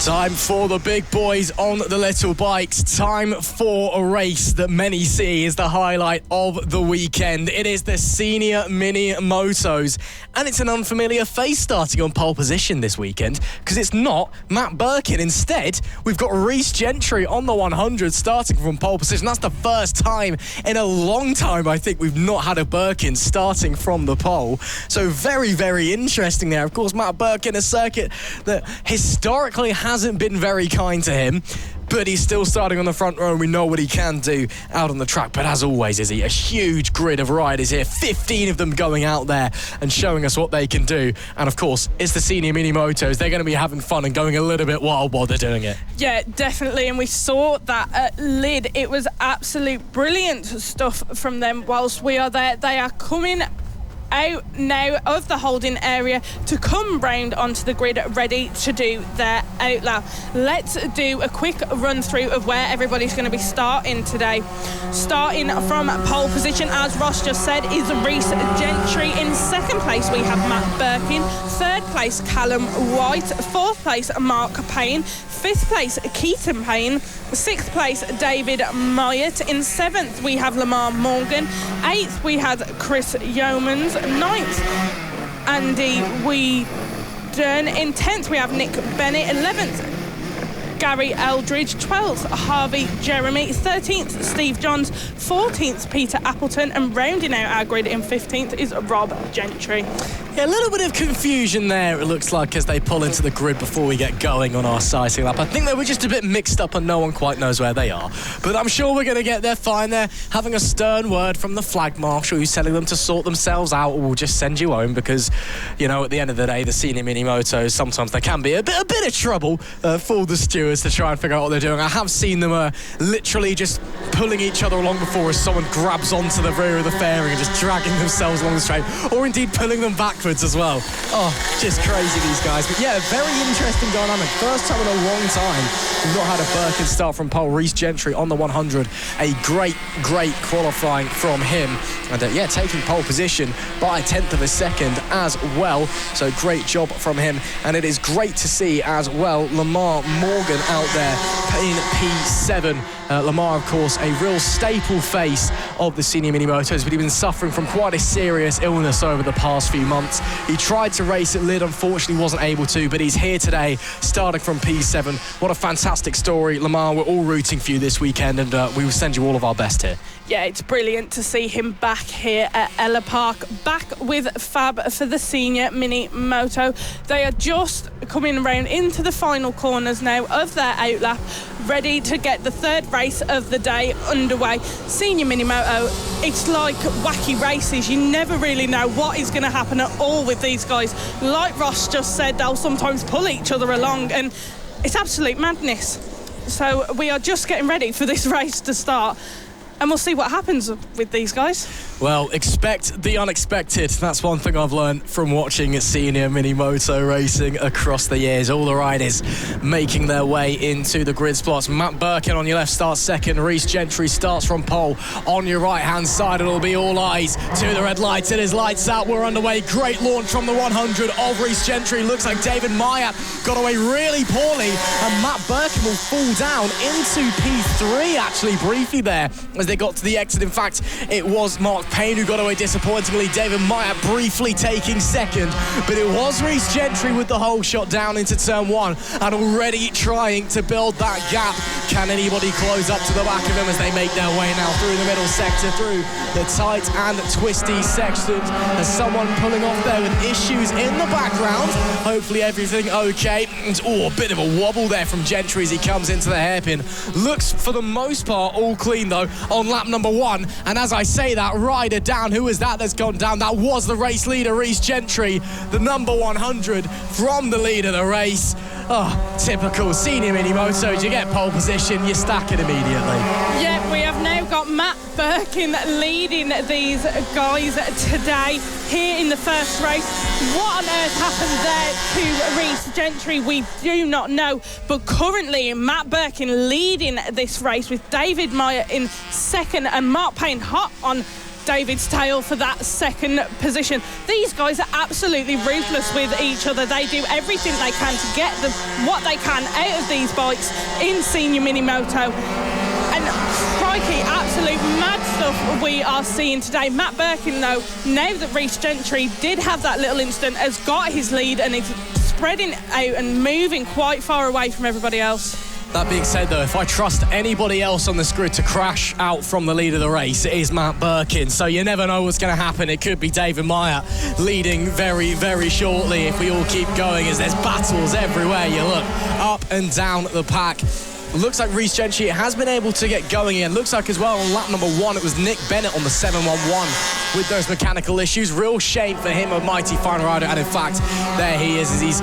Time for the big boys on the little bikes. Time for a race that many see as the highlight of the weekend. It is the Senior Mini Motos, and it's an unfamiliar face starting on pole position this weekend because it's not Matt Birkin. Instead, we've got Reece Gentry on the 100 starting from pole position. That's the first time in a long time, I think, we've not had a Birkin starting from the pole. So very, very interesting there. Of course, Matt Birkin, a circuit that historically hasn't been very kind to him, but he's still starting on the front row and we know what he can do out on the track. But as always, Izzy, a huge grid of riders here, 15 of them going out there and showing us what they can do. And of course, it's the Senior Mini Motos. They're going to be having fun and going a little bit wild while they're doing it. Yeah, definitely. And we saw that at Lid. It was absolute brilliant stuff from them whilst we are there. They are coming out now of the holding area to come round onto the grid ready to do their Ellough. Let's do a quick run through of where everybody's going to be starting today. Starting from pole position, as Ross just said, is Reece Gentry. In second place we have Matt Birkin, third place Callum White, fourth place Mark Payne, fifth place Keaton Payne, sixth place David Myatt. In seventh we have Lamar Morgan, eighth we had Chris Yeomans, ninth Andy Weedon, in 10th we have Nick Bennett, 11th Gary Eldridge, 12th Harvey Jeremy, 13th Steve Johns, 14th Peter Appleton, and rounding out our grid in 15th is Rob Gentry. Yeah, a little bit of confusion there, it looks like, as they pull into the grid before we get going on our sighting lap. I think they were just a bit mixed up and no one quite knows where they are. But I'm sure we're going to get there fine. They're having a stern word from the flag marshal who's telling them to sort themselves out or we'll just send you home because, you know, at the end of the day, the Senior Mini Motos, sometimes they can be a bit of trouble for the stewards to try and figure out what they're doing. I have seen them literally just pulling each other along before as someone grabs onto the rear of the fairing and just dragging themselves along the straight, or indeed pulling them backwards as well. Oh, just crazy, these guys. But yeah, very interesting dynamic. First time in a long time we've not had a Birkin start from pole. Reece Gentry on the 100. A great qualifying from him. And yeah, taking pole position by a tenth of a second as well. So great job from him. And it is great to see as well Lamar Morgan out there in P7. Lamar, of course, a real staple face of the Senior Mini Motos, but he's been suffering from quite a serious illness over the past few months. He tried to race at Lid, unfortunately wasn't able to, but he's here today, starting from P7. What a fantastic story, Lamar. We're all rooting for you this weekend, and we will send you all of our best here. Yeah, it's brilliant to see him back here at Ellough Park, back with Fab for the Senior Mini Moto. They are just coming around into the final corners now of their outlap, ready to get the third race of the day underway. Senior Mini Moto, it's like wacky races. You never really know what is going to happen at all with these guys. Like Ross just said, they'll sometimes pull each other along, and it's absolute madness. So we are just getting ready for this race to start, and we'll see what happens with these guys. Well, expect the unexpected. That's one thing I've learned from watching Senior Mini Moto racing across the years. All the riders making their way into the grid spots. Matt Birkin on your left starts second. Reece Gentry starts from pole. On your right-hand side, it'll be all eyes to the red lights. It is lights out. We're underway. Great launch from the 100 of Reece Gentry. Looks like David Myatt got away really poorly, and Matt Birkin will fall down into P3, actually, briefly there, as they got to the exit. In fact, it was Mark Payne who got away disappointingly. David Myatt briefly taking second, but it was Reece Gentry with the whole shot down into turn one and already trying to build that gap. Can anybody close up to the back of him as they make their way now through the middle sector, through the tight and twisty sections? There's someone pulling off there with issues in the background. Hopefully everything okay. Oh, a bit of a wobble there from Gentry as he comes into the hairpin. Looks for the most part all clean though on lap number one, and as I say that, rider down. Who is that that's gone down? That was the race leader, Reece Gentry, the number 100 from the lead of the race. Oh, typical Senior Mini Motos. You get pole position, you stack it immediately. Yeah, we have now got Matt Birkin leading these guys today here in the first race. What on earth happened there to Reece Gentry, we do not know, but currently Matt Birkin leading this race with David Myatt in second and Mark Payne hot on David's tail for that second position. These guys are absolutely ruthless with each other. They do everything they can to get what they can out of these bikes in Senior Mini Moto. And crikey, absolute mad stuff we are seeing today. Matt Birkin, though, now that Reece Gentry did have that little incident, has got his lead and is spreading out and moving quite far away from everybody else. That being said, though, if I trust anybody else on this grid to crash out from the lead of the race, it is Matt Birkin. So you never know what's going to happen. It could be David Meyer leading very, very shortly if we all keep going, as there's battles everywhere. You look up and down the pack. Looks like Reece Gentry has been able to get going again. Looks like as well on lap number 1, it was Nick Bennett on the 711 with those mechanical issues. Real shame for him, a mighty fine rider. And in fact, there he is as he's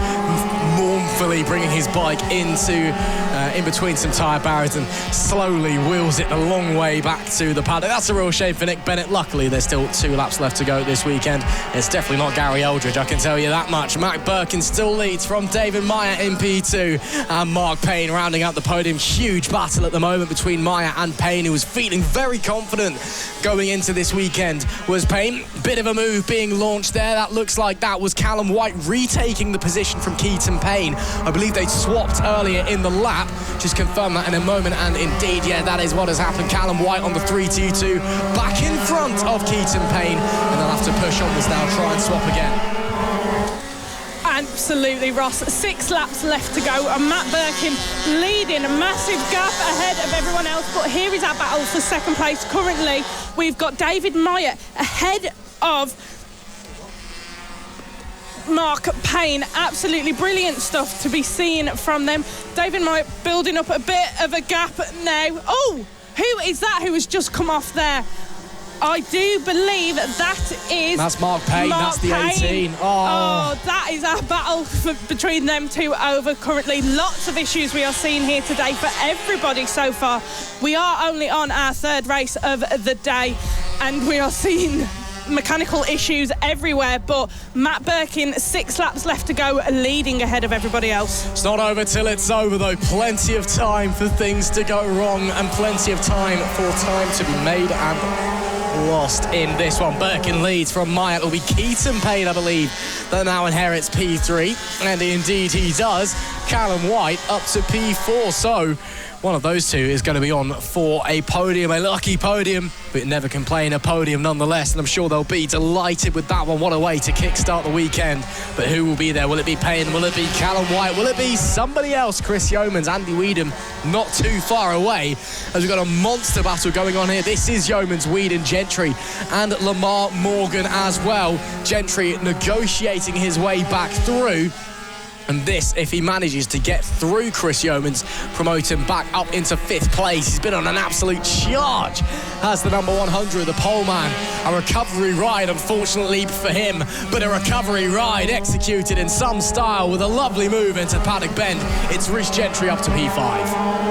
mournfully bringing his bike into in between some tyre barriers and slowly wheels it a long way back to the paddock. That's a real shame for Nick Bennett. Luckily, there's still 2 laps left to go this weekend. It's definitely not Gary Eldridge, I can tell you that much. Matt Birkin still leads from David Meyer in P2 and Mark Payne rounding out the podium. Huge battle at the moment between Meyer and Payne, who was feeling very confident going into this weekend. Was Payne. Bit of a move being launched there. That looks like that was Callum White retaking the position from Keaton Payne. I believe they'd swapped earlier in the lap. Just confirm that in a moment, and indeed, yeah, that is what has happened. Callum White on the 322 back in front of Keaton Payne, and they'll have to push onwards now, try and swap again. Absolutely, Ross. 6 laps left to go, and Matt Birkin leading a massive gap ahead of everyone else. But here is our battle for second place. Currently, we've got David Meyer ahead of Mark Payne. Absolutely brilliant stuff to be seen from them. David Meyer building up a bit of a gap now. Oh, who is that who has just come off there? I do believe that's Mark Payne. That's the 18. Oh, that is our battle between them two over currently. Lots of issues we are seeing here today for everybody so far. We are only on our 3rd race of the day, and we are seeing mechanical issues everywhere, but Matt Birkin, 6 laps left to go, leading ahead of everybody else. It's not over till it's over, though. Plenty of time for things to go wrong and plenty of time for time to be made and lost in this one. Birkin leads from Meyer. It'll be Keaton Payne, I believe, that now inherits P3, and indeed he does. Callum White up to P4, so one of those two is going to be on for a podium, a lucky podium, but never complain, a podium nonetheless, and I'm sure they'll be delighted with that one. What a way to kickstart the weekend. But who will be there? Will it be Payne? Will it be Callum White? Will it be somebody else? Chris Yeomans, Andy Weedham not too far away, as we've got a monster battle going on here. This is Yeomans, Weedham, Gentry and Lamar Morgan as well. Gentry negotiating his way back through. And this, if he manages to get through Chris Yeomans, promote him back up into 5th place. He's been on an absolute charge as the number 100, the pole man. A recovery ride, unfortunately for him, but a recovery ride executed in some style with a lovely move into Paddock Bend. It's Reece Gentry up to P5.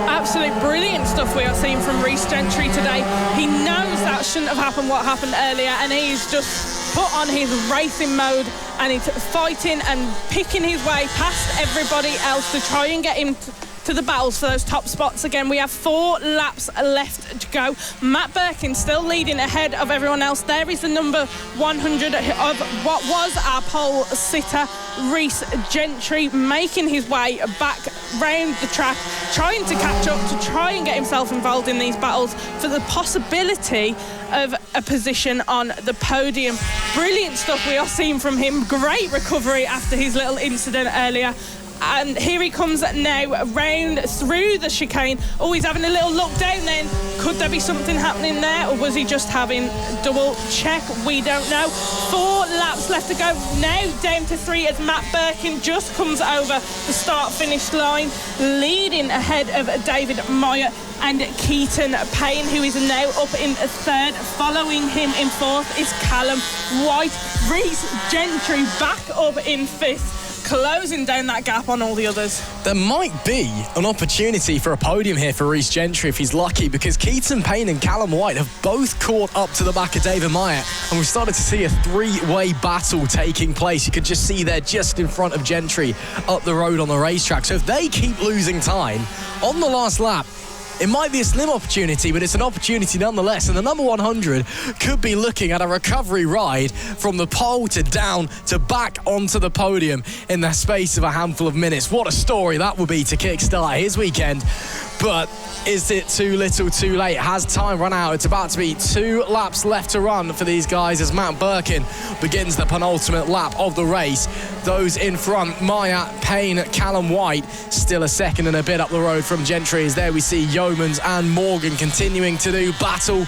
Absolute brilliant stuff we are seeing from Reece Gentry today. He knows that shouldn't have happened, what happened earlier, and he's just put on his racing mode, and he's fighting and picking his way past everybody else to try and get him to the battles for those top spots again. We have 4 laps left to go. Matt Birkin still leading ahead of everyone else. There is the number 100 of what was our pole sitter, Reece Gentry, making his way back round the track, trying to catch up, to try and get himself involved in these battles for the possibility of a position on the podium. Brilliant stuff we are seeing from him. Great recovery after his little incident earlier. And here he comes now round through the chicane. Oh, he's having a little look down then. Could there be something happening there, or was he just having double check? We don't know. 4 laps left to go. Now down to 3 as Matt Birkin just comes over the start-finish line, leading ahead of David Meyer and Keaton Payne, who is now up in 3rd. Following him in 4th is Callum White. Reece Gentry back up in 5th. Closing down that gap on all the others. There might be an opportunity for a podium here for Reece Gentry if he's lucky, because Keaton Payne and Callum White have both caught up to the back of David Meyer, and we've started to see a 3-way battle taking place. You can just see they're just in front of Gentry up the road on the racetrack. So if they keep losing time on the last lap, It might be a slim opportunity, but it's an opportunity nonetheless. And the number 100 could be looking at a recovery ride from the pole to down to back onto the podium in the space of a handful of minutes. What a story that will be to kickstart his weekend. But is it too little too late? Has time run out? It's about to be 2 laps left to run for these guys as Matt Birkin begins the penultimate lap of the race. Those in front, Maya, Payne, Callum White, still a second and a bit up the road from Gentry. As there we see Yeomans and Morgan continuing to do battle.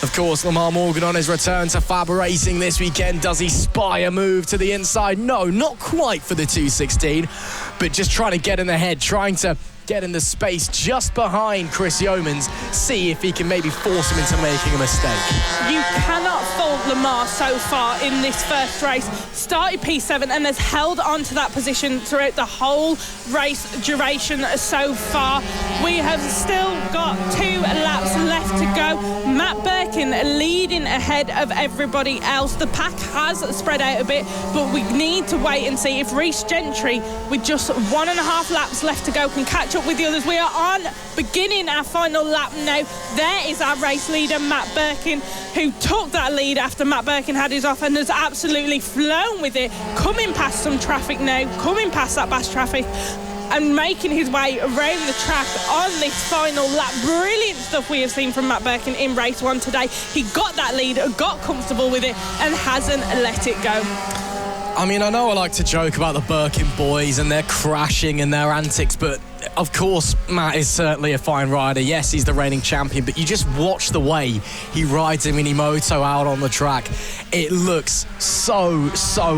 Of course, Lamar Morgan on his return to FAB-Racing this weekend. Does he spy a move to the inside? No, not quite for the 216, but just trying to get in the head, trying to get in the space just behind Chris Yeomans, see if he can maybe force him into making a mistake. You cannot fault Lamar so far in this first race. Started P7 and has held on to that position throughout the whole race duration so far. We have still got 2 laps left to go. Matt Birkin leading ahead of everybody else. The pack has spread out a bit, but we need to wait and see if Reece Gentry, with just 1.5 laps left to go, can catch up with the others. We are on beginning our final lap now. There is our race leader, Matt Birkin, who took that lead after Matt Birkin had his off and has absolutely flown with it, coming past some traffic now, coming past that bash traffic and making his way around the track on this final lap. Brilliant stuff we have seen from Matt Birkin in race 1 today. He got that lead, got comfortable with it and hasn't let it go. I mean, I know I like to joke about the Birkin boys and their crashing and their antics, but of course, Matt is certainly a fine rider. Yes, he's the reigning champion, but you just watch the way he rides a mini moto out on the track. It looks so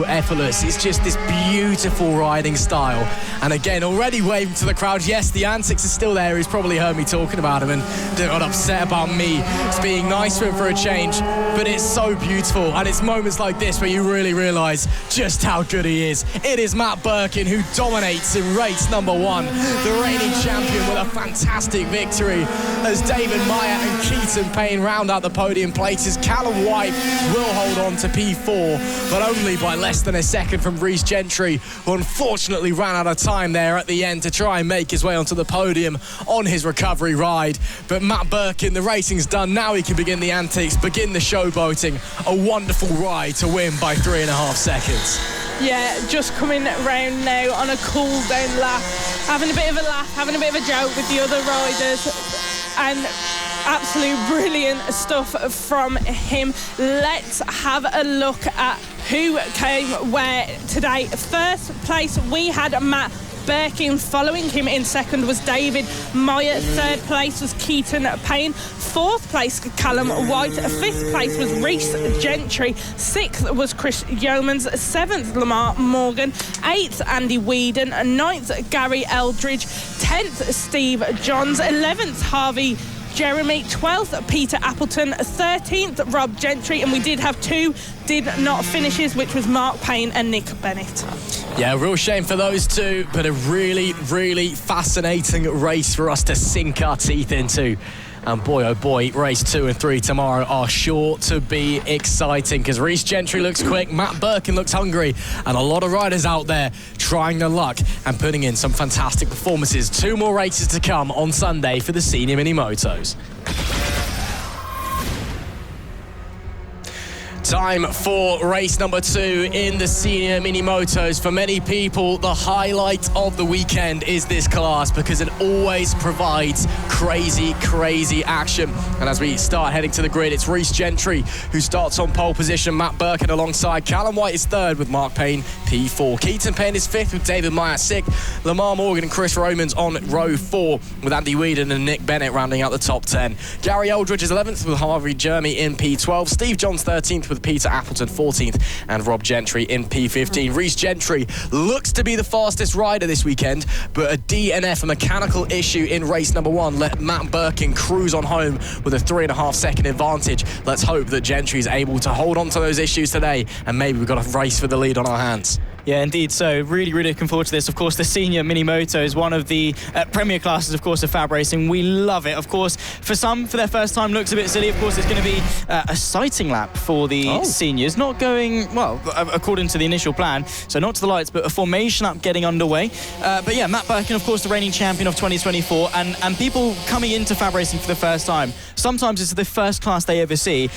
effortless. It's just this beautiful riding style. And again, already waving to the crowd. Yes, the antics are still there. He's probably heard me talking about him and got upset about me being nice to him for a change. But it's so beautiful. And it's moments like this where you really realise just how good he is. It is Matt Birkin who dominates in race number 1. The reigning champion with a fantastic victory as David Meyer and Keaton Payne round out the podium places. Callum White will hold on to P4, but only by less than a second from Reece Gentry, who unfortunately ran out of time there at the end to try and make his way onto the podium on his recovery ride. But Matt Birkin, the racing's done. Now he can begin the antics, begin the showboating. A wonderful ride to win by 3.5 seconds. Yeah, just coming round now on a cool down lap, having a bit of a laugh, having a bit of a joke with the other riders, and absolute brilliant stuff from him. Let's have a look at who came where today. First place we had Matt Birkin. Following him in second was David Meyer. Third place was Keaton Payne. Fourth place, Callum White. Fifth place was Reece Gentry. Sixth was Chris Yeomans. Seventh, Lamar Morgan. Eighth, Andy Whedon. Ninth, Gary Eldridge. 10th, Steve Johns. 11th, Harvey Jeremy. 12th, Peter Appleton. 13th, Rob Gentry. And we did have 2 did not finishes, which was Mark Payne and Nick Bennett. Yeah, real shame for those 2, but a really fascinating race for us to sink our teeth into. And boy, oh boy, race 2 and 3 tomorrow are sure to be exciting because Reece Gentry looks quick, Matt Birkin looks hungry, and a lot of riders out there trying their luck and putting in some fantastic performances. 2 more races to come on Sunday for the Senior Mini Motos. Time for race number 2 in the Senior Mini Motos. For many people, the highlight of the weekend is this class because it always provides crazy action. And as we start heading to the grid, it's Reece Gentry who starts on pole position. Matt Birkin alongside. Callum White is third with Mark Payne, P4. Keaton Payne is fifth with David Meyer, sixth. Lamar Morgan and Chris Yeomans on row 4 with Andy Whedon and Nick Bennett rounding out the top 10. Gary Eldridge is 11th with Harvey Jeremy in P12. Steve Johns 13th with Peter Appleton 14th and Rob Gentry in P15. Reece Gentry looks to be the fastest rider this weekend, but a DNF, a mechanical issue in race number 1, let Matt Birkin cruise on home with a 3.5 second advantage. Let's hope that Gentry is able to hold on to those issues today and maybe we've got a race for the lead on our hands. Yeah, indeed. So really, really looking forward to this. Of course, the Senior Mini Moto is one of the premier classes, of course, of FAB-Racing. We love it. Of course, for some, for their first time, looks a bit silly. Of course, it's going to be a sighting lap for the seniors. Not going, well, according to the initial plan, so not to the lights, but a formation lap getting underway. But yeah, Matt Birkin, of course, the reigning champion of 2024, and people coming into FAB-Racing for the first time. Sometimes it's the first class they ever see.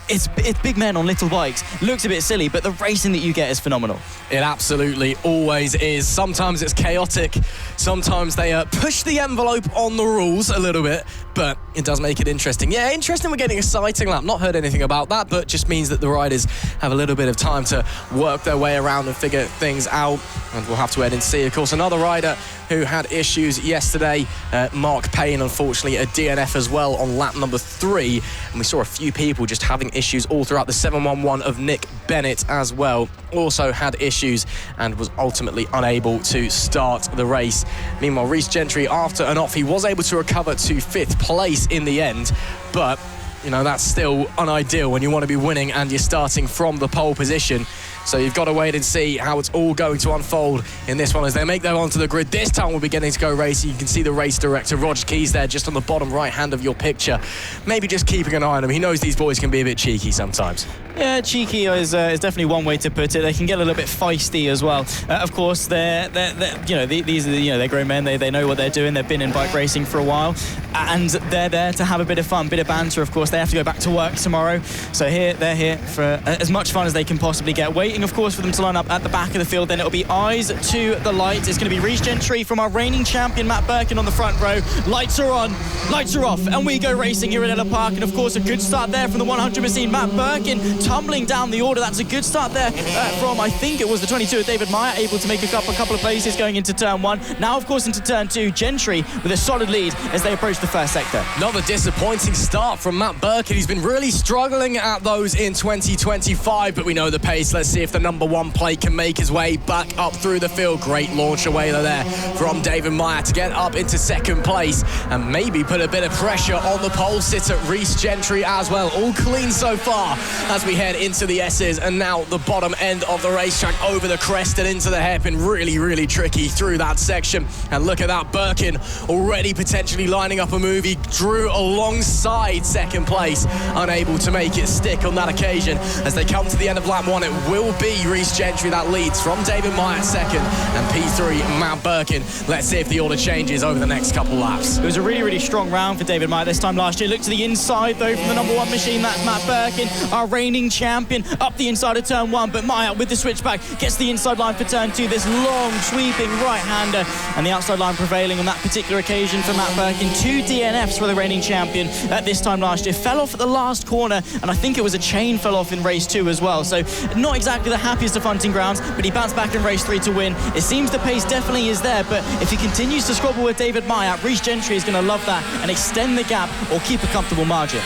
It's big men on little bikes. Looks a bit silly, but the racing that you get is phenomenal. It absolutely always is. Sometimes it's chaotic. Sometimes they push the envelope on the rules a little bit, but it does make it interesting. Yeah, interesting we're getting a sighting lap. Not heard anything about that, but just means that the riders have a little bit of time to work their way around and figure things out. And we'll have to wait and see. Of course, another rider who had issues yesterday, Mark Payne, unfortunately, a DNF as well on lap number 3. And we saw a few people just having issues all throughout. The 711 of Nick Bennett as well also had issues and was ultimately unable to start the race. Meanwhile, Reece Gentry, after an off, he was able to recover to 5th place in the end, but you know, that's still unideal when you want to be winning and you're starting from the pole position. So you've got to wait and see how it's all going to unfold in this one as they make their way onto the grid. This time we'll be getting to go racing. You can see the race director, Roger Keys, there just on the bottom right hand of your picture. Maybe just keeping an eye on him. He knows these boys can be a bit cheeky sometimes. Yeah, cheeky is definitely one way to put it. They can get a little bit feisty as well. Of course, they're these are they're grown men. They know what they're doing. They've been in bike racing for a while, and they're there to have a bit of fun, bit of banter. Of course, they have to go back to work tomorrow, so they're here for as much fun as they can possibly get. Waiting, of course, for them to line up at the back of the field. Then it'll be eyes to the light. It's going to be Reece Gentry from our reigning champion Matt Birkin on the front row. Lights are on, lights are off, and we go racing here at Ellough Park. And of course, a good start there from the 100 machine Matt Birkin, tumbling down the order. That's a good start there from, I think it was the 22 of David Meyer, able to make a couple of places going into turn 1. Now, of course, into turn 2, Gentry with a solid lead as they approach the first sector. Another disappointing start from Matt Birkin. He's been really struggling at those in 2025, but we know the pace. Let's see if the number 1 plate can make his way back up through the field. Great launch away there from David Meyer to get up into 2nd place and maybe put a bit of pressure on the pole sitter, Reece Gentry, as well. All clean so far as we head into the S's, and now the bottom end of the racetrack over the crest and into the hairpin. Really, really tricky through that section. And look at that, Birkin already potentially lining up a move. He drew alongside 2nd place, unable to make it stick on that occasion. As they come to the end of lap 1, it will be Reece Gentry that leads from David Meyer 2nd and P3 Matt Birkin. Let's see if the order changes over the next couple laps. It was a really, really strong round for David Meyer this time last year. Look to the inside though from the number 1 machine. That's Matt Birkin, our reigning champion, up the inside of turn 1, but Meyer with the switchback gets the inside line for turn 2. This long sweeping right-hander, and the outside line prevailing on that particular occasion for Matt Birkin. 2 DNFs for the reigning champion this time last year. Fell off at the last corner, and I think it was a chain fell off in race 2 as well. So not exactly the happiest of hunting grounds, but he bounced back in race 3 to win. It seems the pace definitely is there, but if he continues to squabble with David Meyer, Reece Gentry is going to love that and extend the gap or keep a comfortable margin.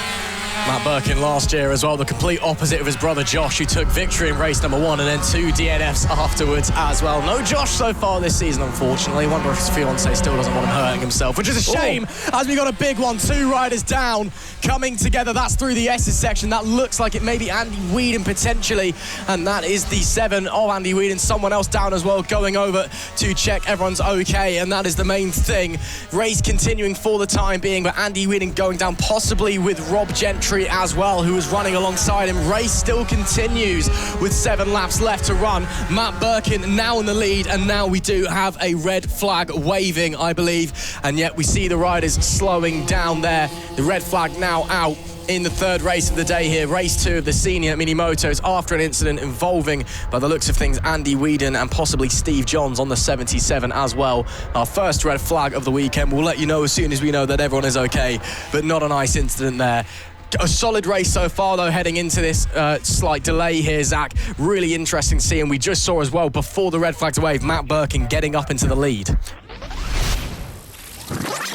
Matt Birkin last year as well, the complete opposite of his brother Josh, who took victory in race number 1 and then 2 DNFs afterwards as well. No Josh so far this season, unfortunately. Wonder if his fiancé still doesn't want him hurting himself, which is a shame as we got a big one. 2 riders down coming together. That's through the S's section. That looks like it may be Andy Whedon potentially, and that is the 7 of Andy Whedon. Someone else down as well, going over to check everyone's okay, and that is the main thing. Race continuing for the time being, but Andy Whedon going down possibly with Rob Gentry as well, who is running alongside him. Race still continues with 7 laps left to run. Matt Birkin now in the lead, and now we do have a red flag waving, I believe, and yet we see the riders slowing down there. The red flag now out in the 3rd race of the day here, race 2 of the Senior Mini Motos, after an incident involving, by the looks of things, Andy Whedon and possibly Steve Johns on the 77 as well. Our first red flag of the weekend. We'll let you know as soon as we know that everyone is okay, but not a nice incident there. A solid race so far, though, heading into this slight delay here, Zach. Really interesting to see, and we just saw as well, before the red flag to wave, Matt Birkin getting up into the lead.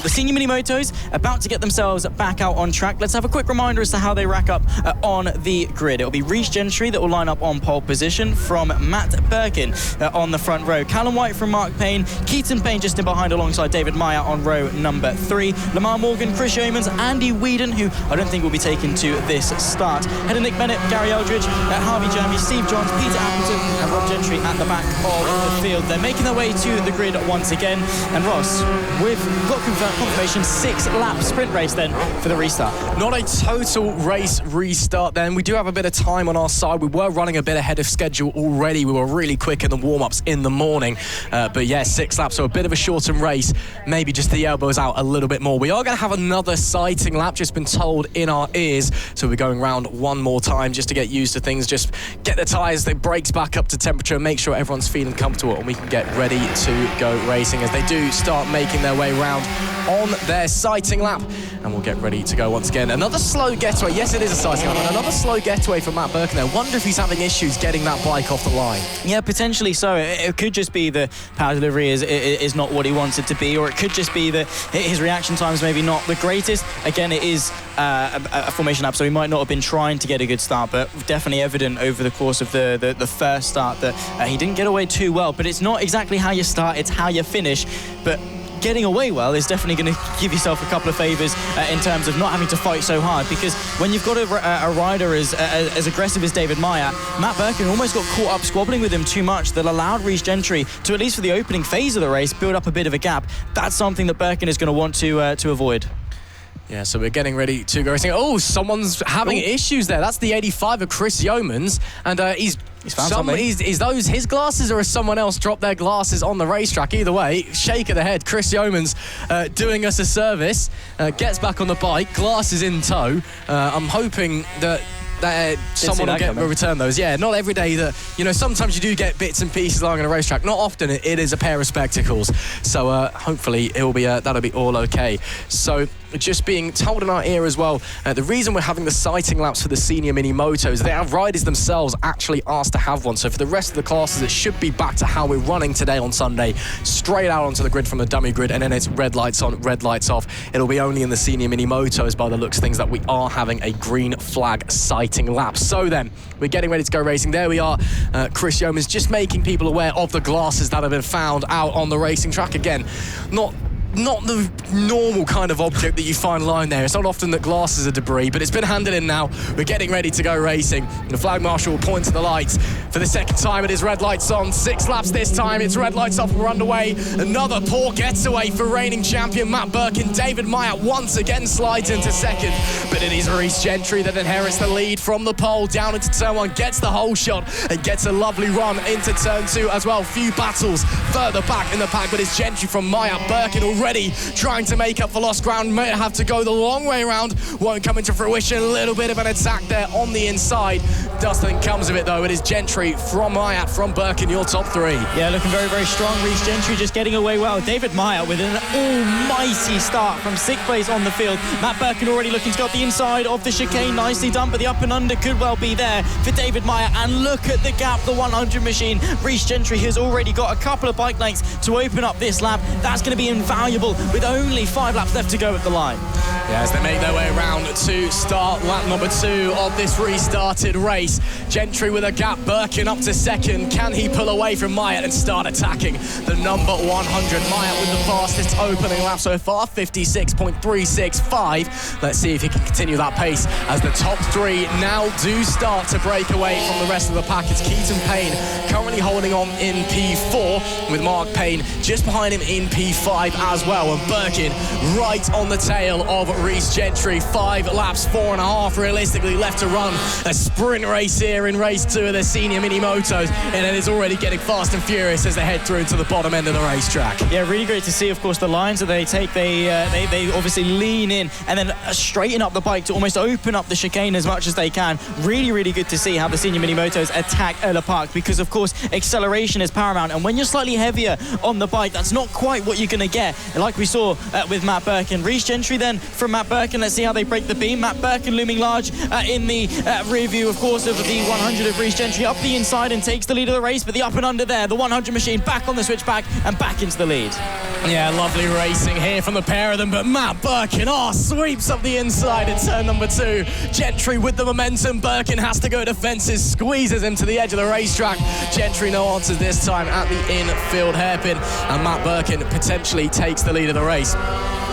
the Senior Mini Motos about to get themselves back out on track. Let's have a quick reminder as to how they rack up on the grid. It'll be Reece Gentry that will line up on pole position from Matt Birkin on the front row. Callum White from Mark Payne, Keaton Payne just in behind alongside David Meyer on row number 3. Lamar Morgan, Chris Yeomans, Andy Whedon, who I don't think will be taken to this start. Header Nick Bennett, Gary Eldridge, Harvey Jeremy, Steve Johns, Peter Appleton and Rob Gentry at the back of the field. They're making their way to the grid once again. And Ross, we've got confirmation 6-lap sprint race then for the restart. Not a total race restart then. We do have a bit of time on our side. We were running a bit ahead of schedule already. We were really quick in the warm-ups in the morning. But yeah, 6 laps, so a bit of a shortened race. Maybe just the elbows out a little bit more. We are going to have another sighting lap, just been told in our ears. So we're going round one more time just to get used to things, just get the tyres, the brakes back up to temperature, make sure everyone's feeling comfortable and we can get ready to go racing as they do start making their way round on their sighting lap. And we'll get ready to go once again. Another slow getaway. Yes, it is a sighting lap. And another slow getaway for Matt Birkin there. Wonder if he's having issues getting that bike off the line. Yeah, potentially so. It could just be the power delivery is not what he wants it to be, or it could just be that his reaction time is maybe not the greatest. Again, it is a formation lap, so he might not have been trying to get a good start, but definitely evident over the course of the first start that he didn't get away too well. But it's not exactly how you start, it's how you finish. But getting away well is definitely going to give yourself a couple of favours in terms of not having to fight so hard, because when you've got a rider as aggressive as David Meyer, Matt Birkin almost got caught up squabbling with him too much that allowed Reece Gentry to, at least for the opening phase of the race, build up a bit of a gap. That's something that Birkin is going to want to avoid. Yeah, so we're getting ready to go racing. Oh, someone's having issues there. That's the 85 of Chris Yeomans, and he's found something. Is those his glasses, or has someone else dropped their glasses on the racetrack? Either way, shake of the head. Chris Yeomans doing us a service, gets back on the bike, glasses in tow. I'm hoping that someone will get return those. Yeah, not every day that, sometimes you do get bits and pieces lying on a racetrack. Not often it is a pair of spectacles. So hopefully it'll be that'll be all okay. So just being told in our ear as well, the reason we're having the sighting laps for the Senior Mini Motos, they have riders themselves actually asked to have one. So for the rest of the classes, it should be back to how we're running today on Sunday, straight out onto the grid from the dummy grid, and then it's red lights on, red lights off. It'll be only in the Senior Mini Motos, by the looks of things, that we are having a green flag sighting lap. So then, we're getting ready to go racing. There we are. Chris Yeomans just making people aware of the glasses that have been found out on the racing track. Again, not the normal kind of object that you find lying there. It's not often that glasses are debris, but it's been handed in now. We're getting ready to go racing. The flag marshal will point to the lights. For the second time, it is red lights on. 6 laps this time. It's red lights off. We're underway. Another poor getaway for reigning champion Matt Birkin. David Meyer once again slides into second, but it is Reece Gentry that inherits the lead from the pole down into turn 1, gets the whole shot and gets a lovely run into turn 2 as well. Few battles further back in the pack, but it's Gentry from Meyer. Birkin already trying to make up for lost ground, may have to go the long way around, won't come into fruition. A little bit of an attack there on the inside. Nothing comes of it though. It is Gentry from Meyer, from Birkin, your top 3. Yeah, looking very, very strong. Reece Gentry just getting away well. David Meyer with an almighty start from 6th place on the field. Matt Birkin already looking to go up the inside of the chicane. Nicely done, but the up and under could well be there for David Meyer. And look at the gap, the 100 machine. Reece Gentry has already got a couple of bike lengths to open up this lap. That's going to be invaluable with only 5 laps left to go at the line. Yeah, as they make their way around to start lap number 2 of this restarted race. Gentry with a gap, Birkin up to second. Can he pull away from Meyer and start attacking the number 100? Meyer with the fastest opening lap so far, 56.365. Let's see if he can continue that pace as the top 3 now do start to break away from the rest of the pack. It's Keaton Payne currently holding on in P4, with Mark Payne just behind him in P5 as well. And Birkin right on the tail of Reece Gentry. 5 laps, 4.5 realistically left to run. A sprint race here in race 2 of the Senior Mini Motos, and it is already getting fast and furious as they head through to the bottom end of the racetrack. Yeah, really great to see, of course, the lines that they take. They obviously lean in and then straighten up the bike to almost open up the chicane as much as they can. Really, really good to see how the Senior Mini Motos attack Ellough Park, because, of course, acceleration is paramount, and when you're slightly heavier on the bike, that's not quite what you're going to get. And like we saw with Matt Birkin, Reece Gentry then from Matt Birkin. Let's see how they break the beam. Matt Birkin looming large in the rear view, of course, of the 100 of Reece Gentry, up the inside and takes the lead of the race, but the up and under there, the 100 machine back on the switchback and back into the lead. Yeah, lovely racing here from the pair of them, but Matt Birkin, sweeps up the inside in turn number 2. Gentry with the momentum. Birkin has to go defensive, squeezes him to the edge of the racetrack. Gentry no answers this time at the infield hairpin, and Matt Birkin potentially takes the lead of the race.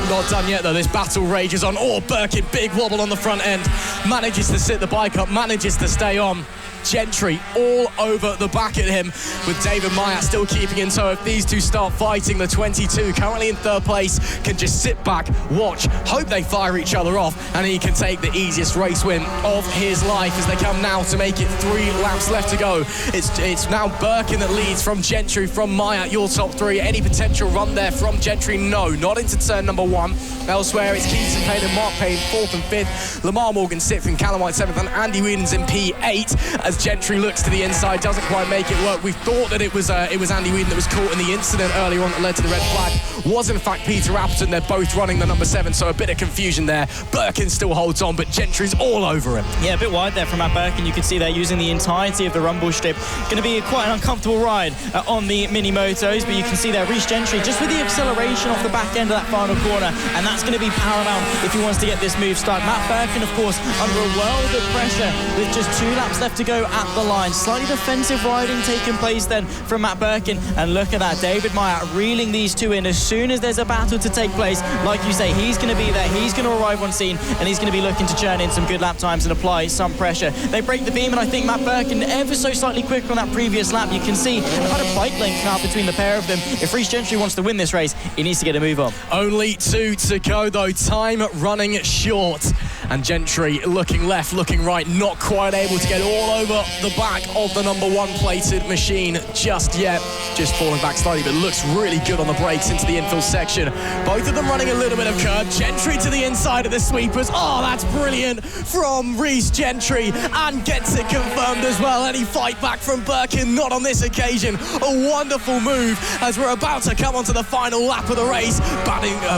Not done yet though, this battle rages on. Birkin, big wobble on the front end, manages to sit the bike up, manages to stay on. Gentry all over the back at him, with David Myatt still keeping in tow. If these two start fighting, the 22, currently in 3rd place, can just sit back, watch, hope they fire each other off, and he can take the easiest race win of his life as they come now to make it 3 laps left to go. It's now Birkin that leads from Gentry, from Myatt, your top 3. Any potential run there from Gentry? No, not into turn number 1. Elsewhere, it's Keaton Payne and Mark Payne 4th and 5th, Lamar Morgan 6th and Callum White 7th, and Andy Whedon's in P8 as Gentry looks to the inside, doesn't quite make it work. We thought that it was Andy Whedon that was caught in the incident earlier on that led to the red flag. Was in fact Peter Appleton. They're both running the number 7, so a bit of confusion there. Birkin still holds on, but Gentry's all over him. Yeah, a bit wide there from Matt Birkin. You can see they're using the entirety of the rumble strip. Going to be quite an uncomfortable ride on the Mini Motos, but you can see there Reece Gentry just with the acceleration off the back end of that final corner, and that's going to be paramount if he wants to get this move started. Matt Birkin, of course, under a world of pressure with just 2 laps left to go at the line. Slightly defensive riding taking place then from Matt Birkin, and look at that, David Myatt reeling these two in as soon as there's a battle to take place. Like you say, he's going to be there, he's going to arrive on scene, and he's going to be looking to churn in some good lap times and apply some pressure. They break the beam, and I think Matt Birkin ever so slightly quicker on that previous lap. You can see about a bike length now between the pair of them. If Reece Gentry wants to win this race, he needs to get a move on. Only 2 to go though, time running short, and Gentry looking left, looking right, not quite able to get all over the back of the number 1 plated machine just yet. Just falling back slightly, but looks really good on the brakes into the infield section. Both of them running a little bit of curb. Gentry to the inside of the sweepers. That's brilliant from Reece Gentry, and gets it confirmed as well. Any fight back from Birkin? Not on this occasion. A wonderful move as we're about to come onto the final lap of the race.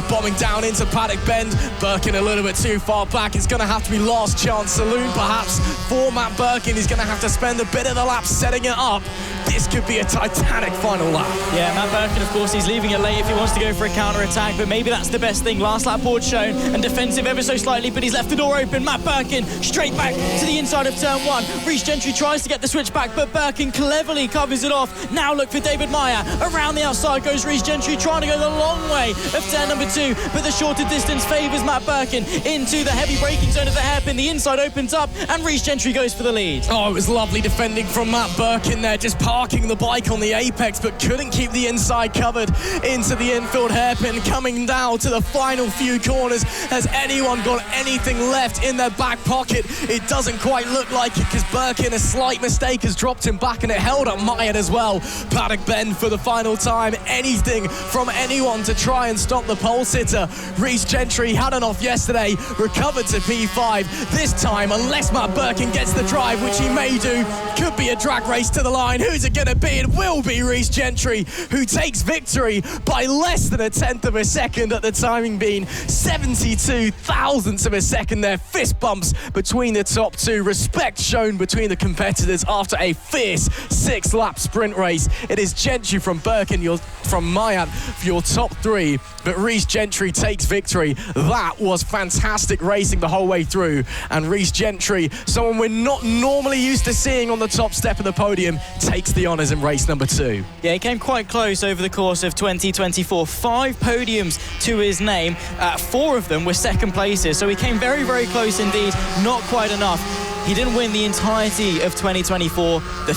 Bombing down into Paddock Bend. Birkin a little bit too far back. It's going to have to be last chance saloon perhaps for Matt Birkin. He's going to have to spend a bit of the lap setting it up. This could be a titanic final lap. Yeah, Matt Birkin, of course, he's leaving it late if he wants to go for a counter-attack, but maybe that's the best thing. Last lap board shown, and defensive ever so slightly, but he's left the door open. Matt Birkin straight back to the inside of turn 1. Reece Gentry tries to get the switch back, but Birkin cleverly covers it off. Now look for David Myatt. Around the outside goes Reece Gentry, trying to go the long way of turn number 2, but the shorter distance favours Matt Birkin into the heavy braking zone of the hairpin. The inside opens up, and Reece Gentry goes for the lead. It was lovely defending from Matt Birkin there, just parking the bike on the apex, but couldn't keep the inside covered into the infield hairpin. Coming down to the final few corners, has anyone got anything left in their back pocket? It doesn't quite look like it, because Birkin, a slight mistake, has dropped him back, and it held up Myatt as well. Paddock Bend for the final time. Anything from anyone to try and stop the pole sitter. Reece Gentry had an off yesterday, recovered to P5. This time, unless Matt Birkin gets the drive, which he may do, could be a drag race to the line. Who's it going to be? It will be Reece Gentry, who takes victory by less than 1/10 of a second, at the timing being 72 thousandths of a second there. Fist bumps between the top 2. Respect shown between the competitors after a fierce 6-lap sprint race. It is Gentry from Birkin, from Myatt for your top 3, but Reece Gentry takes victory. That was fantastic racing the whole way through, and Reece Gentry, someone we're not normally used to seeing on the top step of the podium, takes the honours in race number 2. Yeah, he came quite close over the course of 2024. 5 podiums to his name. 4 of them were second places, so he came very, very close indeed. Not quite enough. He didn't win the entirety of 2024, the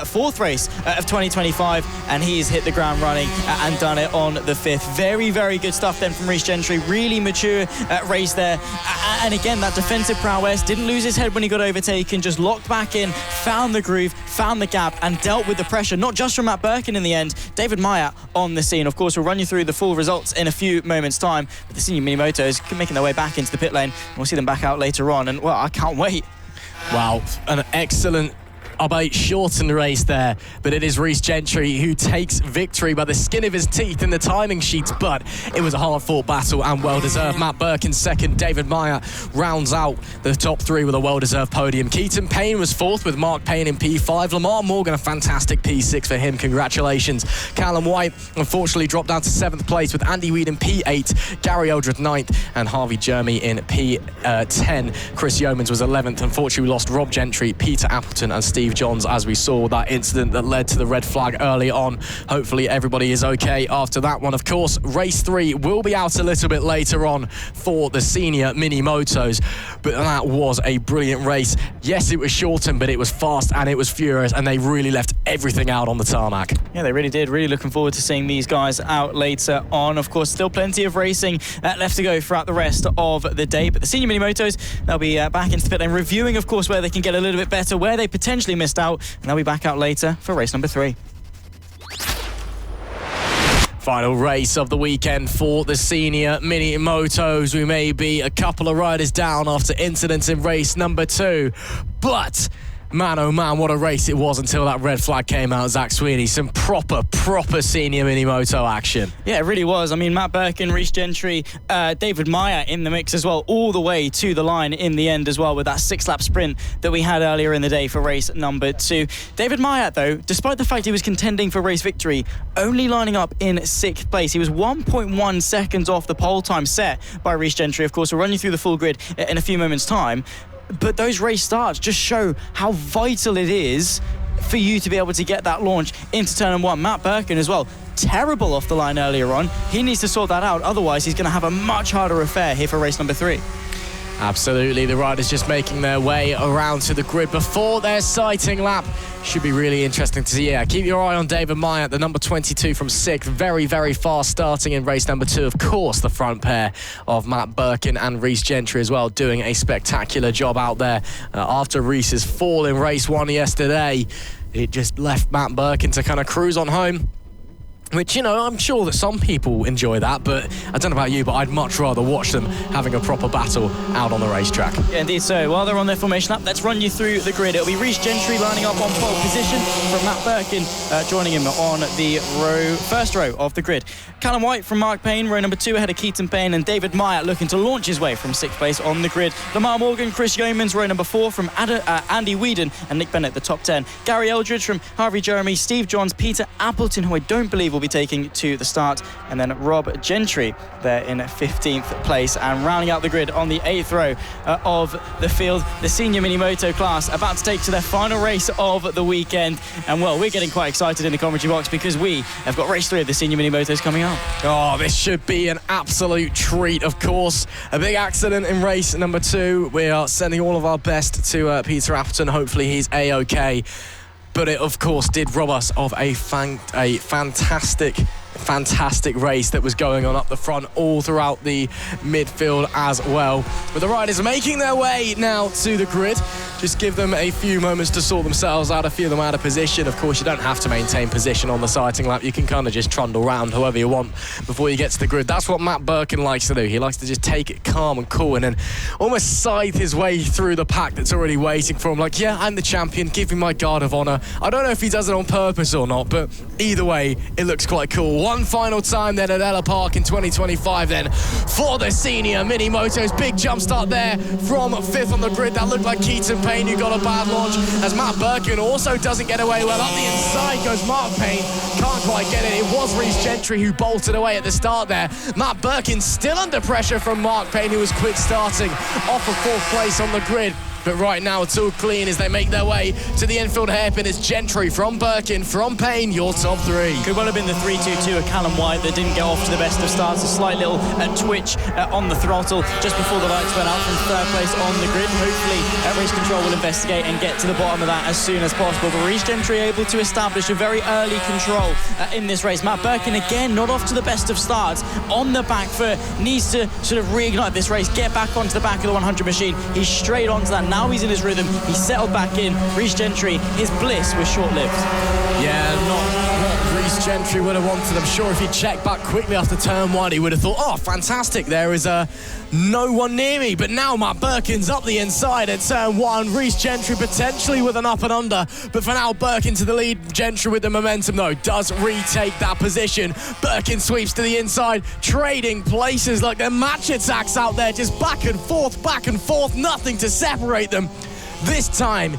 fourth race of 2025, and he's hit the ground running and done it on the 5th. Very, very good stuff then from Reece Gentry. Really mature race there. And again, that defensive prowess, didn't lose his head when he got overtaken, just locked back in, found the groove, found the gap, and dealt with the pressure, not just from Matt Birkin in the end. David Myatt on the scene. Of course, we'll run you through the full results in a few moments' time, but the Senior Mini Motos making their way back into the pit lane. We'll see them back out later on, and well, I can't wait. Wow, an excellent of a shortened race there, but it is Reece Gentry who takes victory by the skin of his teeth in the timing sheets, but it was a hard-fought battle and well-deserved. Matt Birkin second, David Meyer rounds out the top three with a well-deserved podium. Keaton Payne was fourth with Mark Payne in P5. Lamar Morgan, a fantastic P6 for him, congratulations. Callum White unfortunately dropped down to 7th place with Andy Weed in P8, Gary Eldred 9th and Harvey Jeremy in P10. Chris Yeomans was 11th. Unfortunately, we lost Rob Gentry, Peter Appleton and Steve Johns as we saw that incident that led to the red flag early on. Hopefully everybody is okay after that one. Of course, race 3 will be out a little bit later on for the Senior Mini Motos, but that was a brilliant race. Yes, it was shortened, but it was fast and it was furious, and they really left everything out on the tarmac. Yeah, they really did. Really looking forward to seeing these guys out later on. Of course, still plenty of racing left to go throughout the rest of the day, but the Senior Mini Motos, they'll be back into the pit lane, reviewing, of course, where they can get a little bit better, where they potentially missed out, and they'll be back out later for race number 3. Final race of the weekend for the Senior Mini Motos. We may be a couple of riders down after incidents in race number 2, but man, oh man, what a race it was until that red flag came out. Zach Sweeney, some proper Senior Mini Moto action. Yeah, it really was. I mean, Matt Birkin, Reece Gentry, David Meyer in the mix as well, all the way to the line in the end as well, with that 6-lap sprint that we had earlier in the day for race number 2. David Meyer, though, despite the fact he was contending for race victory, only lining up in 6th place. He was 1.1 seconds off the pole time set by Reece Gentry. Of course, we'll run you through the full grid in a few moments' time. But those race starts just show how vital it is for you to be able to get that launch into turn 1. Matt Birkin as well, terrible off the line earlier on. He needs to sort that out, otherwise he's going to have a much harder affair here for race number 3. Absolutely, the riders just making their way around to the grid before their sighting lap. Should be really interesting to see. Yeah, keep your eye on David Meyer, the number 22 from 6th. Very fast starting in race number 2. Of course, the front pair of Matt Birkin and Reece Gentry as well, doing a spectacular job out there. After Reece's fall in race 1 yesterday, it just left Matt Birkin to kind of cruise on home. Which, you know, I'm sure that some people enjoy that, but I don't know about you, but I'd much rather watch them having a proper battle out on the racetrack. Yeah, indeed so. While they're on their formation lap, let's run you through the grid. It'll be Reece Gentry lining up on pole position from Matt Birkin, joining him on the first row of the grid. Callum White from Mark Payne, row number 2 ahead of Keaton Payne, and David Meyer looking to launch his way from 6th place on the grid. Lamar Morgan, Chris Yeomans, row number 4 from Andy Weedon and Nick Bennett, the top 10. Gary Eldridge from Harvey Jeremy, Steve Johns, Peter Appleton, who I don't believe will be taking to the start, and then Rob Gentry there in 15th place. And rounding out the grid on the 8th row of the field, the Senior Mini Moto class about to take to their final race of the weekend. And well, we're getting quite excited in the commentary box because we have got race 3 of the Senior Mini Motos coming up. Oh, this should be an absolute treat, of course. A big accident in race number 2. We are sending all of our best to Peter Appleton. Hopefully he's A-OK. But it, of course, did rob us of a fantastic race that was going on up the front all throughout the midfield as well. But the riders are making their way now to the grid. Just give them a few moments to sort themselves out, a few of them out of position. Of course, you don't have to maintain position on the sighting lap. You can kind of just trundle around however you want before you get to the grid. That's what Matt Birkin likes to do. He likes to just take it calm and cool and then almost scythe his way through the pack that's already waiting for him. Like, yeah, I'm the champion. Give me my guard of honour. I don't know if he does it on purpose or not, but either way, it looks quite cool. One final time then at Ellough Park in 2025 then for the Senior Mini Motos. Big jump start there from 5th on the grid. That looked like Keaton Payne who got a bad launch, as Matt Birkin also doesn't get away well. Up the inside goes Mark Payne. Can't quite get it. It was Reece Gentry who bolted away at the start there. Matt Birkin still under pressure from Mark Payne, who was quick starting off of 4th place on the grid. But right now it's all clean as they make their way to the infield hairpin. It's Gentry from Birkin, from Payne, your top 3. Could well have been the 3-2-2 of Callum White that didn't get off to the best of starts. A slight little twitch on the throttle just before the lights went out from 3rd place on the grid. Hopefully Race Control will investigate and get to the bottom of that as soon as possible. But Reece Gentry able to establish a very early control in this race. Matt Birkin again not off to the best of starts on the back foot. Needs to sort of reignite this race, get back onto the back of the 100 machine. He's straight onto that. Now he's in his rhythm. He settled back in. Reece Gentry, his bliss was short-lived. Yeah, not what Reece Gentry would have wanted. I'm sure if he checked back quickly after turn 1, he would have thought, oh, fantastic, there is no one near me. But now Matt Birkin's up the inside at turn 1. Reece Gentry potentially with an up and under. But for now, Birkin to the lead. Gentry with the momentum, though, does retake that position. Birkin sweeps to the inside, trading places like they're match attacks out there, just back and forth, nothing to separate them. This time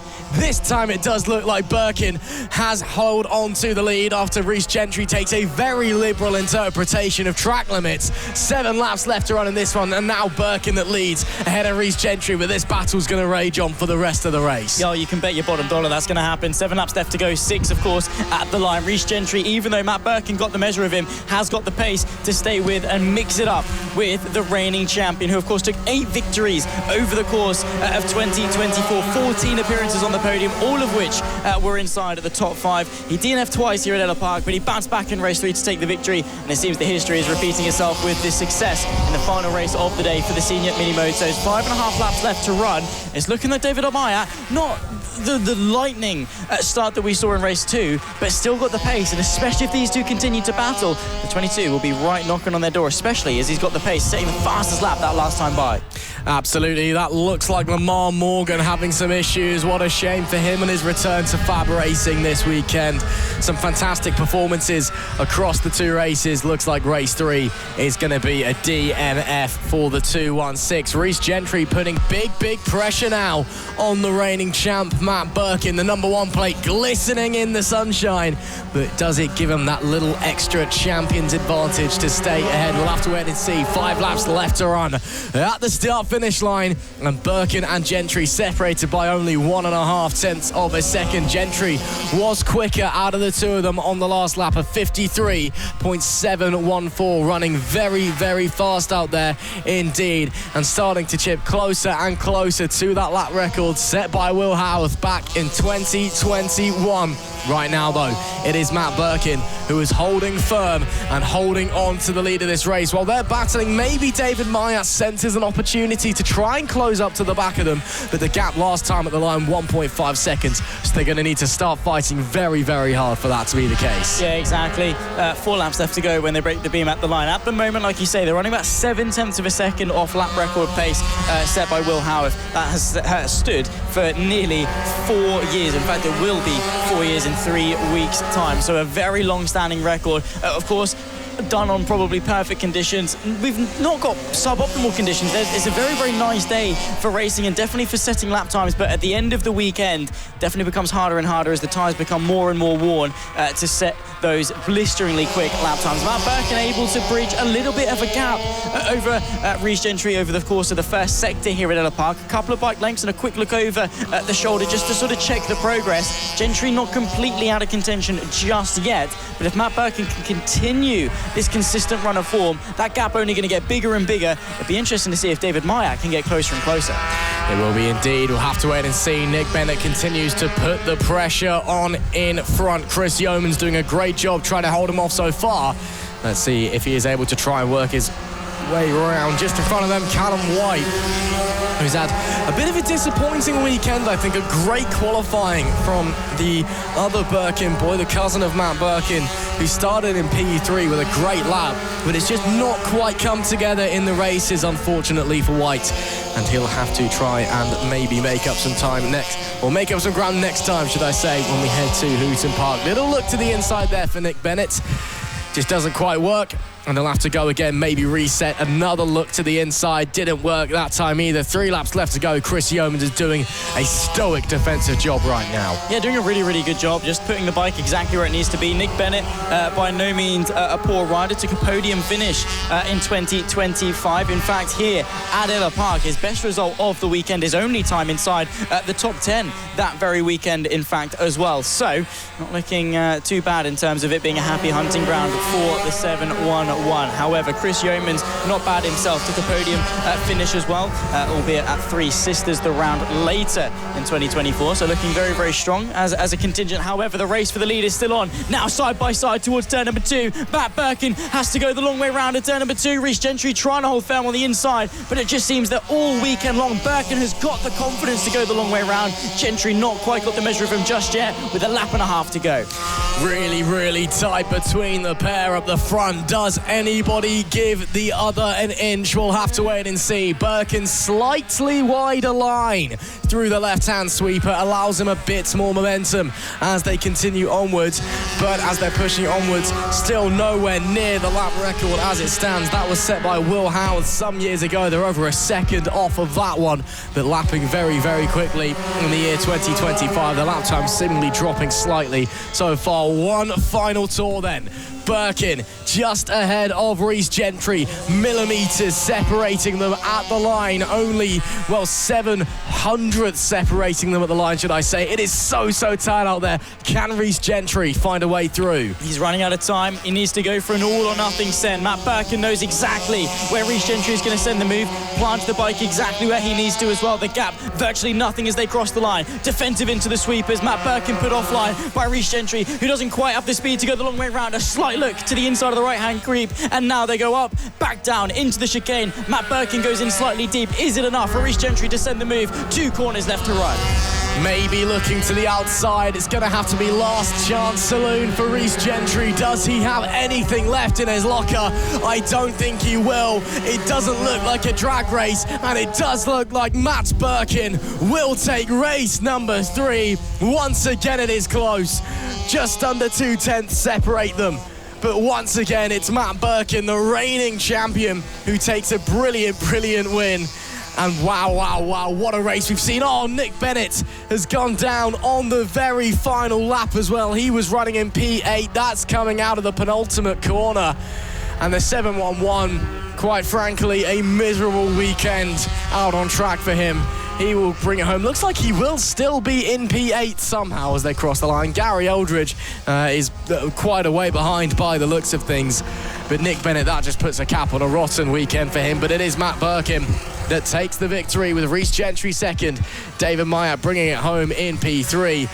it does look like Birkin has held on to the lead after Reece Gentry takes a very liberal interpretation of track limits. 7 laps left to run in this one, and now Birkin that leads ahead of Reece Gentry, but this battle's going to rage on for the rest of the race. Yeah, you can bet your bottom dollar that's going to happen. 7 laps left to go, 6, of course, at the line. Reece Gentry, even though Matt Birkin got the measure of him, has got the pace to stay with and mix it up with the reigning champion, who, of course, took 8 victories over the course of 2024, 14 appearances on the podium, all of which were inside of the top 5. He DNF'd twice here at Ellough Park, but he bounced back in race 3 to take the victory, and it seems the history is repeating itself with this success in the final race of the day for the Senior Mini Motos. 5.5 laps left to run. It's looking like David Amaya, not the lightning start that we saw in race 2, but still got the pace, and especially if these two continue to battle, the 22 will be right knocking on their door, especially as he's got the pace, setting the fastest lap that last time by. Absolutely, that looks like Lamar Morgan having some issues. What a shame for him and his return to FAB-Racing this weekend. Some fantastic performances across the 2 races. Looks like race 3 is going to be a DNF for the 216. Reece Gentry putting big pressure now on the reigning champ Matt Birkin. The number 1 plate glistening in the sunshine, but does it give him that little extra champion's advantage to stay ahead? We'll have to wait and see. 5 laps left to run at the start-finish line, and Birkin and Gentry separated by only 1.5 tenths of a second. Gentry was quicker out of the 2 of them on the last lap of 53.714, running very fast out there indeed, and starting to chip closer and closer to that lap record set by Will Howarth back in 2021. Right now, though, it is Matt Birkin who is holding firm and holding on to the lead of this race. While they're battling, maybe David Maya senses an opportunity to try and close up to the back of them, but the gap last time at the line, 1.5 seconds, so they're going to need to start fighting very hard for that to be the case. Yeah, exactly. 4 laps left to go when they break the beam at the line. At the moment, like you say, they're running about 7 tenths of a second off lap record pace set by Will Howarth. That has stood for nearly 4 years. In fact, it will be 4 years in 3 weeks' time. So a very long-standing record. Of course, done on probably perfect conditions. We've not got suboptimal conditions. It's a very nice day for racing and definitely for setting lap times, but at the end of the weekend definitely becomes harder and harder as the tyres become more and more worn to set those blisteringly quick lap times. Matt Birkin able to bridge a little bit of a gap over Reece Gentry over the course of the first sector here at Ellough Park. A couple of bike lengths and a quick look over at the shoulder just to sort of check the progress. Gentry not completely out of contention just yet, but if Matt Birkin can continue this consistent run of form, that gap only going to get bigger and bigger. It'll be interesting to see if David Maya can get closer and closer. It will be indeed. We'll have to wait and see. Nick Bennett continues to put the pressure on in front. Chris Yeoman's doing a great job trying to hold him off so far. Let's see if he is able to try and work his way around. Just in front of them, Callum White, who's had a bit of a disappointing weekend. I think a great qualifying from the other Birkin boy, the cousin of Matt Birkin, who started in P3 with a great lap, but it's just not quite come together in the races, unfortunately, for White. And he'll have to try and maybe make up some time next, or make up some ground next time, should I say, when we head to Hooton Park. Little look to the inside there for Nick Bennett. Just doesn't quite work, and they'll have to go again, maybe reset. Another look to the inside, didn't work that time either. 3 laps left to go. Chris Yeoman is doing a stoic defensive job right now. Yeah, doing a really good job, just putting the bike exactly where it needs to be. Nick Bennett, by no means a poor rider, took a podium finish in 2025. In fact, here at Ellough Park, his best result of the weekend, his only time inside the top 10 that very weekend, in fact, as well. So, not looking too bad in terms of it being a happy hunting ground for the 711. However, Chris Yeoman's not bad himself, took a podium finish as well, albeit at Three Sisters the round later in 2024, so looking very, very strong as a contingent. However, the race for the lead is still on. Now side by side towards turn number 2. Matt Birkin has to go the long way round at turn number 2. Reece Gentry trying to hold firm on the inside, but it just seems that all weekend long Birkin has got the confidence to go the long way round. Gentry not quite got the measure of him just yet, with a lap and a half to go. Really, really tight between the pair up the front. Does anybody give the other an inch? We'll have to wait and see. Birkin slightly wider line through the left-hand sweeper allows him a bit more momentum as they continue onwards, but as they're pushing onwards, still nowhere near the lap record as it stands. That was set by Will Howard some years ago. They're over a second off of that one, but lapping very, very quickly in the year 2025. The lap time seemingly dropping slightly so far. One final tour then. Birkin just ahead of Reece Gentry, millimetres separating them at the line, only, well, 700 separating them at the line, should I say. It is so tight out there. Can Reece Gentry find a way through? He's running out of time. He needs to go for an all or nothing send. Matt Birkin knows exactly where Reece Gentry is going to send the move, plant the bike exactly where he needs to as well. The gap, virtually nothing as they cross the line. Defensive into the sweepers. Matt Birkin put offline by Reece Gentry, who doesn't quite have the speed to go the long way round. A slight look to the inside of the right-hand creep, and now they go up, back down into the chicane. Matt Birkin goes in slightly deep. Is it enough for Reece Gentry to send the move? 2 corners left to run. Maybe looking to the outside. It's going to have to be last chance saloon for Reece Gentry. Does he have anything left in his locker? I don't think he will. It doesn't look like a drag race, and it does look like Matt Birkin will take race number 3. Once again, it is close. Just under 2 tenths separate them. But once again, it's Matt Birkin, the reigning champion, who takes a brilliant win. And wow, what a race we've seen. Oh, Nick Bennett has gone down on the very final lap as well. He was running in P8. That's coming out of the penultimate corner. And the 711, quite frankly, a miserable weekend out on track for him. He will bring it home. Looks like he will still be in P8 somehow as they cross the line. Gary Eldridge is quite a way behind by the looks of things. But Nick Bennett, that just puts a cap on a rotten weekend for him. But it is Matt Birkin that takes the victory with Reece Gentry second. David Myatt bringing it home in P3.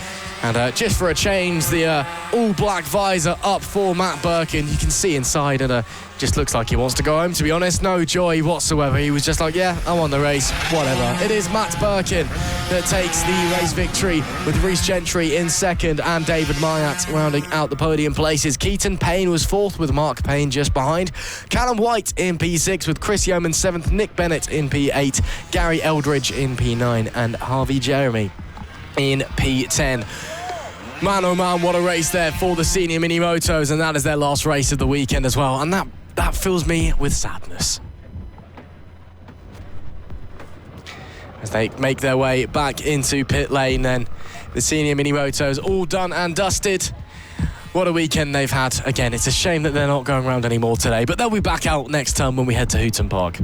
And just for a change, the all-black visor up for Matt Birkin. You can see inside, and just looks like he wants to go home, to be honest. No joy whatsoever. He was just like, yeah, I won the race, whatever. It is Matt Birkin that takes the race victory with Reece Gentry in second and David Myatt rounding out the podium places. Keaton Payne was fourth with Mark Payne just behind. Callum White in P6 with Chris Yeoman seventh. Nick Bennett in P8. Gary Eldridge in P9 and Harvey Jeremy in P10. Man, oh man, what a race there for the Senior Mini Motos, and that is their last race of the weekend as well, and that fills me with sadness. As they make their way back into pit lane then, the Senior Mini Motos all done and dusted. What a weekend they've had. Again, it's a shame that they're not going around anymore today, but they'll be back out next time when we head to Hooton Park.